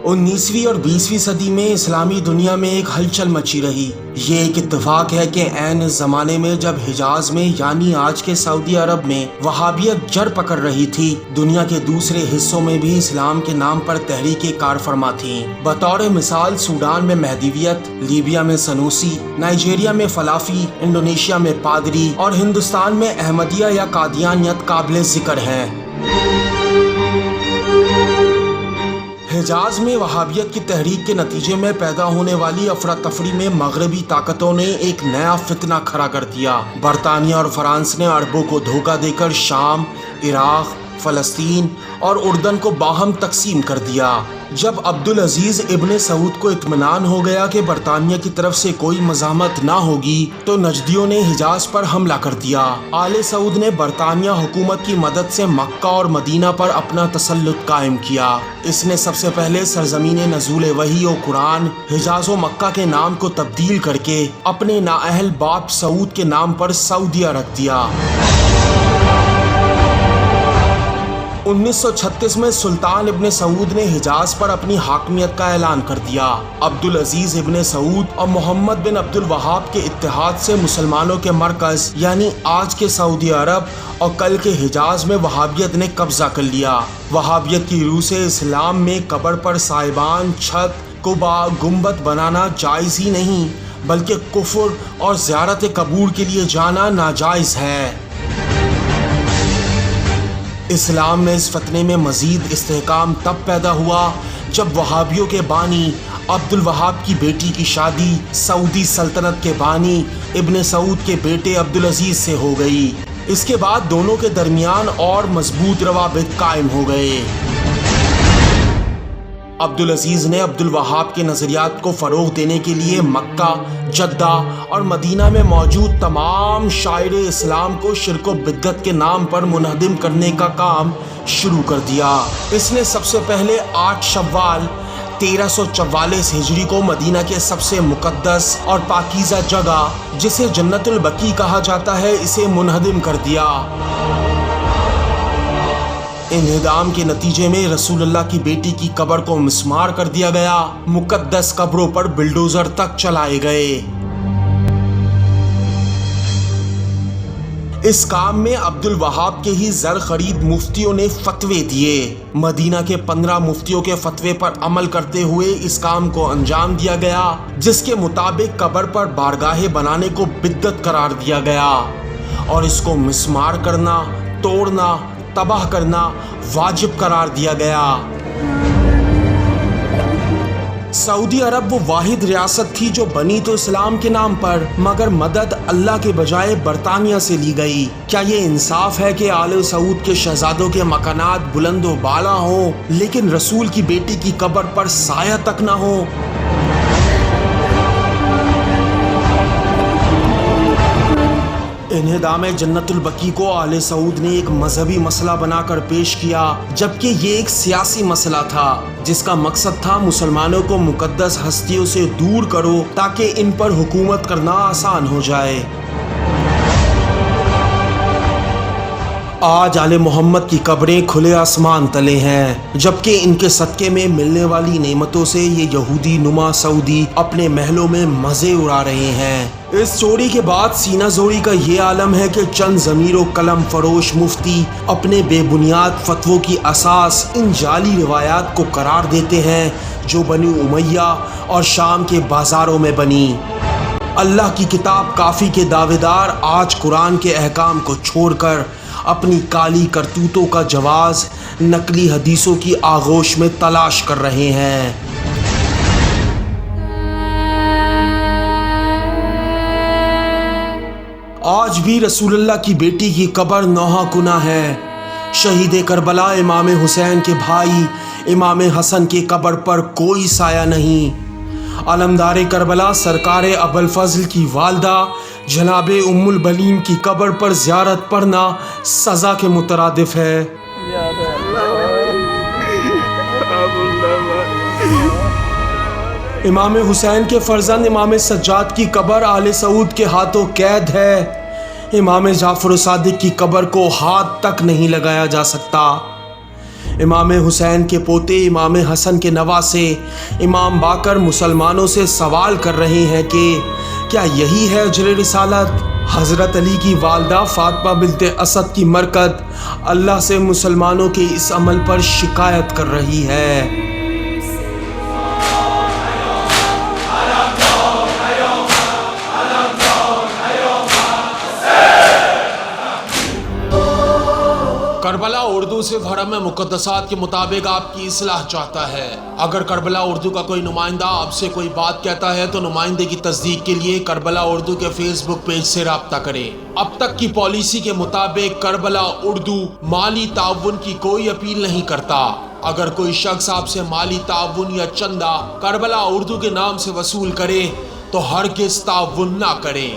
19वीं और 20वीं सदी में इस्लामी दुनिया में एक हलचल मची रही। ये एक इत्तेफाक है कि ऐन इस जमाने में जब हिजाज में यानी आज के सऊदी अरब में वहाबियत जड़ पकड़ रही थी, दुनिया के दूसरे हिस्सों में भी इस्लाम के नाम पर तहरीकें कार फरमा थीं। बतौर मिसाल सूडान में महदीवियत, लीबिया में सनूसी, नाइजीरिया में फलाफी, इंडोनेशिया में पादरी और हिंदुस्तान में अहमदिया या कादियानियत काबिल जिक्र है। हिजाज में वहाबियत की तहरीक के नतीजे में पैदा होने वाली अफरा तफरी में मगरबी ताकतों ने एक नया फितना खड़ा कर दिया। बरतानिया और फ्रांस ने अरबों को धोखा देकर शाम, इराक, फलस्तीन और उर्दन को बाहम तकसीम कर दिया। जब अब्दुल अजीज इब्ने सऊद को इत्मीनान हो गया कि बरतानिया की तरफ से कोई मज़ामत ना होगी, तो नजदियों ने हिजाज पर हमला कर दिया। आले सऊद ने बरतानिया हुकूमत की मदद से मक्का और मदीना पर अपना तसल्लुत कायम किया। इसने सबसे पहले सरजमीन नज़ूल वही और कुरान हिजाज व मक्का के नाम को तब्दील करके अपने नाअहल बाप सऊद के नाम पर सऊदिया रख दिया। 1936 में सुल्तान इब्ने सऊद ने हिजाज पर अपनी हाकमियत का ऐलान कर दिया। अब्दुल अजीज इब्ने सऊद और मोहम्मद बिन अब्दुल वहाब के इत्तेहाद से मुसलमानों के मरकज यानी आज के सऊदी अरब और कल के हिजाज में वहाबियत ने कब्जा कर लिया। वहाबियत की रूह से इस्लाम में कब्र पर साहिबान, छत, कुबा, गुंबद बनाना जायज़ ही नहीं बल्कि कुफ्र और ज़ियारत कबूर के लिए जाना नाजायज़ है। इस्लाम में इस फतने में मजीद इस्तेहकाम तब पैदा हुआ जब वहाबियों के बानी अब्दुल वहाब की बेटी की शादी सऊदी सल्तनत के बानी इब्ने सऊद के बेटे अब्दुल अजीज से हो गई। इसके बाद दोनों के दरमियान और मजबूत रवाबित कायम हो गए। अब्दुल अजीज ने अब्दुल वहाब के नज़रियात को फ़रोग़ देने के लिए मक्का, जद्दा और मदीना में मौजूद तमाम शायरे इस्लाम को शिर्क व बिद्दत के नाम पर मुनहदिम करने का काम शुरू कर दिया। इसने सबसे पहले 8 शव्वाल 1344 हिजरी को मदीना के सबसे मुकद्दस और पाकीज़ा जगह जिसे जन्नतुल बकी कहा जाता है इसे मुनहदिम कर दिया। इन्हिदाम के नतीजे में रसूलुल्लाह की बेटी की कब्र को मिस्मार कर दिया गया। मुकद्दस कब्रों पर बिल्डोजर तक चलाए गए। इस काम में अब्दुल वहाब के ही जर खरीद मुफ्तियों ने फतवे दिए। मदीना के 15 मुफ्तियों के फतवे पर अमल करते हुए इस काम को अंजाम दिया गया, जिसके मुताबिक कब्र पर बारगाहें बनाने को बिद्दत करार दिया गया और इसको मिस्मार करना, तोड़ना, तबाह करना वाजिब करार दिया गया। सऊदी अरब वो वाहिद रियासत थी जो बनी तो इस्लाम के नाम पर मगर मदद अल्लाह के बजाय बरतानिया से ली गई। क्या ये इंसाफ है कि आले सऊद के शहजादों के मकानात बुलंद व बाला हों लेकिन रसूल की बेटी की कब्र पर साया तक ना हो? इन्हिदाम जन्नतुल बकी को आले सऊद ने एक मजहबी मसला बनाकर पेश किया, जबकि ये एक सियासी मसला था जिसका मकसद था मुसलमानों को मुकद्दस हस्तियों से दूर करो ताकि इन पर हुकूमत करना आसान हो जाए। आज आले मोहम्मद की कब्रें खुले आसमान तले हैं, जबकि इनके सदक़े में मिलने वाली नेमतों से ये यहूदी नुमा सऊदी अपने महलों में मज़े उड़ा रहे हैं। इस चोरी के बाद सीना जोरी का ये आलम है कि चंद ज़मीर व कलम फरोश मुफ्ती अपने बेबुनियाद फतवों की असास इन जाली रिवायात को करार देते हैं जो बनी उमैया और शाम के बाज़ारों में बनी। अल्लाह की किताब काफ़ी के दावेदार आज कुरान के अहकाम को छोड़कर अपनी काली करतूतों का जवाज़ नकली हदीसों की आगोश में तलाश कर रहे हैं। आज भी रसूलुल्लाह की बेटी की कब्र नौहा कुना है। शहीद करबला इमाम हुसैन के भाई इमाम हसन के कब्र पर कोई साया नहीं। अलमदार करबला सरकार अबुल फजल की वालदा जनाब उम्मुल बनीन की कब्र पर ज़ियारत पढ़ना सज़ा के मुतरादिफ है। इमाम हुसैन के फर्जंद इमाम सज्जाद की कब्र आले सऊद के हाथों कैद है। इमाम जाफर सादिक की कब्र को हाथ तक नहीं लगाया जा सकता। امام حسین کے پوتے امام حسن کے نواسے امام باقر مسلمانوں سے سوال کر رہے ہیں کہ کیا یہی ہے اجر رسالت؟ حضرت علی کی والدہ فاطمہ بنت اسد کی مرکت اللہ سے مسلمانوں کے اس عمل پر شکایت کر رہی ہے۔ کربلا اردو صرف حرم مقدسات کے مطابق آپ کی اصلاح چاہتا ہے۔ اگر کربلا اردو کا کوئی نمائندہ آپ سے کوئی بات کہتا ہے تو نمائندے کی تصدیق کے لیے کربلا اردو کے فیس بک پیج سے رابطہ کریں۔ اب تک کی پالیسی کے مطابق کربلا اردو مالی تعاون کی کوئی اپیل نہیں کرتا۔ اگر کوئی شخص آپ سے مالی تعاون یا چندہ کربلا اردو کے نام سے وصول کرے تو ہرگز تعاون نہ کریں۔